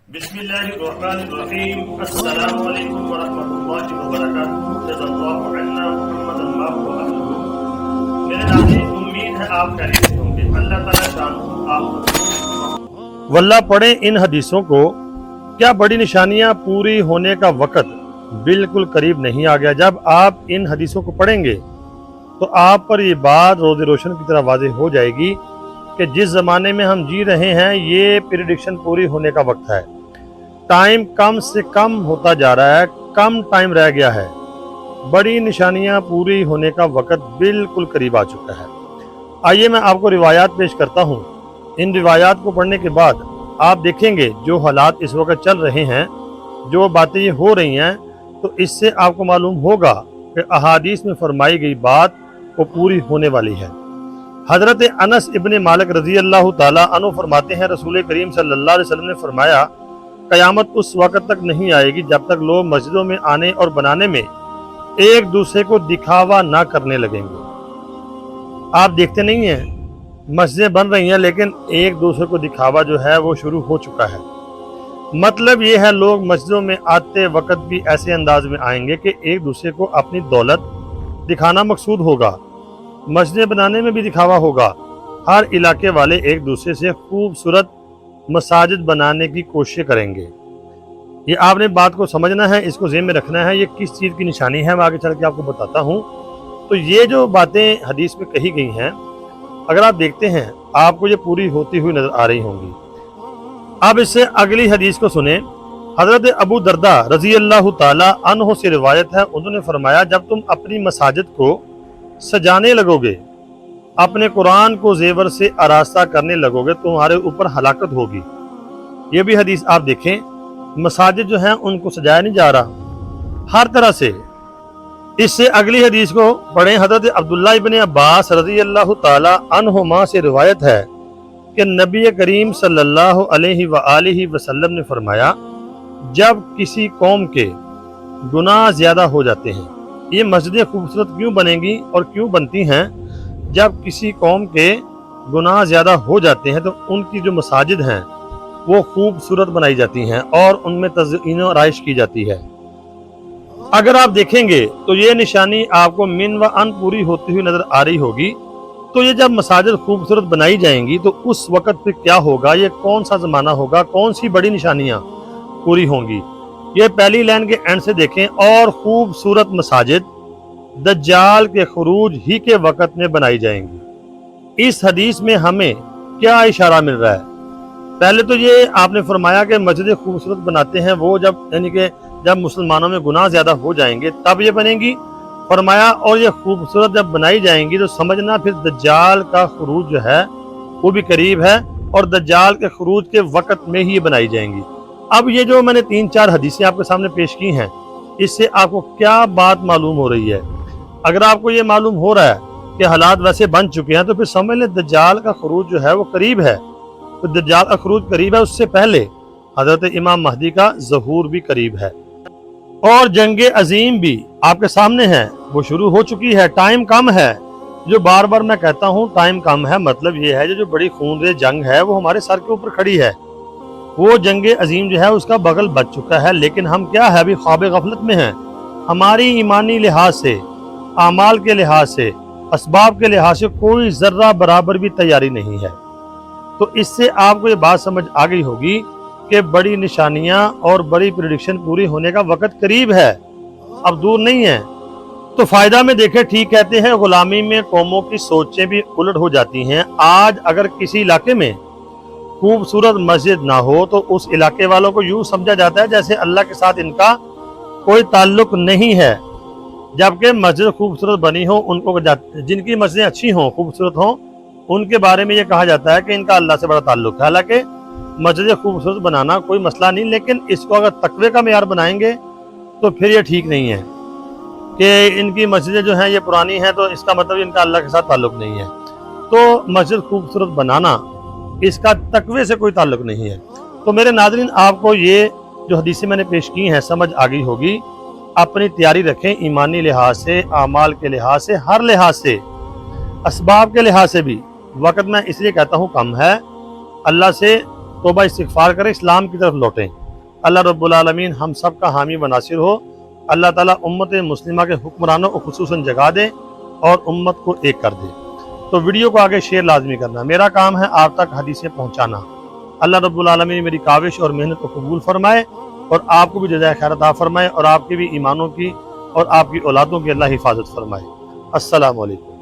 बिस्मिल्लाहिर्रहमानिर्रहीम। अस्सलामु अलैकुम वरहमतुल्लाहि वबरकातुहू। जज़ाल्लाहु अन्ना मुहम्मदन मा हुवा अहलुहू। मेरे नाज़रीन, उम्मीद है आप खैरियत से होंगे। अल्लाह ताला शान आप वल्लाह पढ़े इन हदीसों को। क्या बड़ी निशानियां पूरी होने का वक़्त बिल्कुल करीब नहीं आ गया? जब आप इन हदीसों को पढ़ेंगे तो आप पर ये बात रोज़ रोशन की तरह वाज़ेह हो जाएगी कि जिस ज़माने में हम जी रहे हैं ये प्रेडिक्शन पूरी होने का वक्त है। टाइम कम से कम होता जा रहा है, कम टाइम रह गया है। बड़ी निशानियां पूरी होने का वक्त बिल्कुल करीब आ चुका है। आइए मैं आपको रिवायात पेश करता हूँ। इन रिवायात को पढ़ने के बाद आप देखेंगे जो हालात इस वक्त चल रहे हैं, जो बातें ये हो रही हैं, तो इससे आपको मालूम होगा कि अहादीस में फरमाई गई बात वो पूरी होने वाली है। हजरत अनस इब्ने मालिक रजी अल्लाह ताला अन्हु फरमाते हैं, रसूल करीम सल्लल्लाहु अलैहि वसल्लम ने फरमाया, क़यामत उस वक़्त तक नहीं आएगी जब तक लोग मस्जिदों में आने और बनाने में एक दूसरे को दिखावा ना करने लगेंगे। आप देखते नहीं हैं मस्जिदें बन रही हैं, लेकिन एक दूसरे को दिखावा जो है वो शुरू हो चुका है। मतलब ये है, लोग मस्जिदों में आते वक्त भी ऐसे अंदाज में आएंगे कि एक दूसरे को अपनी दौलत दिखाना मकसूद होगा। मस्जिदें बनाने में भी दिखावा होगा। हर इलाके वाले एक दूसरे से खूबसूरत मसाजिद बनाने की कोशिश करेंगे। ये आपने बात को समझना है, इसको ज़हन में रखना है। ये किस चीज़ की निशानी है मैं आगे चल के आपको बताता हूँ। तो ये जो बातें हदीस में कही गई हैं, अगर आप देखते हैं आपको ये पूरी होती हुई नजर आ रही होंगी। अब इससे अगली हदीस को सुने। हजरत अबू दरदा रजी अल्लाह ताला अन्हु से रिवायत है, उन्होंने फरमाया, जब तुम अपनी मसाजिद को सजाने लगोगे, अपने कुरान को जेवर से आरास्ता करने लगोगे, तुम्हारे ऊपर हलाकत होगी। ये भी हदीस आप देखें, मसाजिद जो हैं उनको सजाया नहीं जा रहा हर तरह से। इससे अगली हदीस को पढ़ें। हजरत अब्दुल्ला इब्ने अब्बास रज़ी अल्लाह ताला अन्हुमा से रिवायत है कि नबी करीम सल्लल्लाहु अलैहि वआलिहि वसल्लम ने फरमाया, जब किसी कौम के गुनाह ज्यादा हो जाते हैं, ये मस्जिदें खूबसूरत क्यों बनेंगी और क्यों बनती हैं? जब किसी कौम के गुनाह ज्यादा हो जाते हैं तो उनकी जो मसाजिद हैं वो खूबसूरत बनाई जाती हैं और उनमें तज़यीन और आराइश की जाती है। अगर आप देखेंगे तो ये निशानी आपको मिन व अन पूरी होती हुई नजर आ रही होगी। तो ये जब मसाजिद खूबसूरत बनाई जाएंगी तो उस वक़्त फिर क्या होगा, ये कौन सा ज़माना होगा, कौन सी बड़ी निशानियाँ पूरी होंगी? ये पहली लाइन के एंड से देखें, और खूबसूरत मसाजिद दज्जाल के खुरूज ही के वक़्त में बनाई जाएंगी। इस हदीस में हमें क्या इशारा मिल रहा है? पहले तो ये आपने फरमाया कि मस्जिदें खूबसूरत बनाते हैं वो जब, यानी कि जब मुसलमानों में गुनाह ज्यादा हो जाएंगे तब ये बनेंगी। फरमाया और ये खूबसूरत जब बनाई जाएंगी तो समझना फिर दज्जाल का खुरूज जो है वो भी करीब है और दज्जाल के खुरूज के वक़्त में ही ये बनाई जाएंगी। अब ये जो मैंने 3-4 हदीसें आपके सामने पेश की हैं, इससे आपको क्या बात मालूम हो रही है? अगर आपको ये मालूम हो रहा है कि हालात वैसे बन चुके हैं तो फिर समझ लें दज्जाल का खुरूज जो है वो करीब है। तो दज्जाल का खुरूज करीब है, उससे पहले हजरत इमाम महदी का ज़हूर भी करीब है और जंगे अजीम भी आपके सामने है, वो शुरू हो चुकी है। टाइम कम है, जो बार बार मैं कहता हूँ टाइम कम है, मतलब ये है जो बड़ी खूनरेज़ जंग है वो हमारे सर के ऊपर खड़ी है। वो जंगे अजीम जो है उसका बगल बच चुका है, लेकिन हम क्या है, अभी ख्वाब गफलत में हैं। हमारी ईमानी लिहाज से, आमाल के लिहाज से, असबाब के लिहाज से कोई जर्रा बराबर भी तैयारी नहीं है। तो इससे आपको ये बात समझ आ गई होगी कि बड़ी निशानियां और बड़ी प्रेडिक्शन पूरी होने का वक़्त करीब है, अब दूर नहीं है। तो फायदा में देखें, ठीक कहते हैं, गुलामी में कौमों की सोचें भी उलट हो जाती हैं। आज अगर किसी इलाके में खूबसूरत मस्जिद ना हो तो उस इलाके वालों को यूं समझा जाता है जैसे अल्लाह के साथ इनका कोई ताल्लुक नहीं है। जबकि मस्जिद खूबसूरत बनी हो, उनको जिनकी मस्जिदें अच्छी हों, खूबसूरत हों, उनके बारे में ये कहा जाता है कि इनका अल्लाह से बड़ा ताल्लुक है। हालांकि मस्जिद खूबसूरत बनाना कोई मसला नहीं, लेकिन इसको अगर तकवे का मेयार बनाएंगे तो फिर ये ठीक नहीं है कि इनकी मस्जिदें जो हैं ये पुरानी हैं तो इसका मतलब इनका अल्लाह के साथ ताल्लुक नहीं है। तो मस्जिद खूबसूरत बनाना इसका तकवे से कोई ताल्लुक नहीं है। तो मेरे नाज़रीन, आपको ये जो हदीसें मैंने पेश की हैं समझ आ गई होगी। अपनी तैयारी रखें ईमानी लिहाज से, आमाल के लिहाज से, हर लिहाज से, असबाब के लिहाज से भी। वक़्त मैं इसलिए कहता हूँ कम है, अल्लाह से توبہ استغفار کریں، اسلام کی طرف لوٹیں۔ اللہ رب العالمین ہم سب کا حامی و ناصر ہو۔ اللہ تعالیٰ امت مسلمہ کے حکمرانوں کو خصوصاً جگا دے اور امت کو ایک کر دے۔ تو ویڈیو کو آگے شیئر لازمی کرنا، میرا کام ہے آپ تک حدیثیں پہنچانا۔ اللہ رب العالمین میری کاوش اور محنت کو قبول فرمائے اور آپ کو بھی جزائے خیر عطا فرمائے اور آپ کے بھی ایمانوں کی اور آپ کی اولادوں کی اللہ حفاظت فرمائے۔ السلام علیکم۔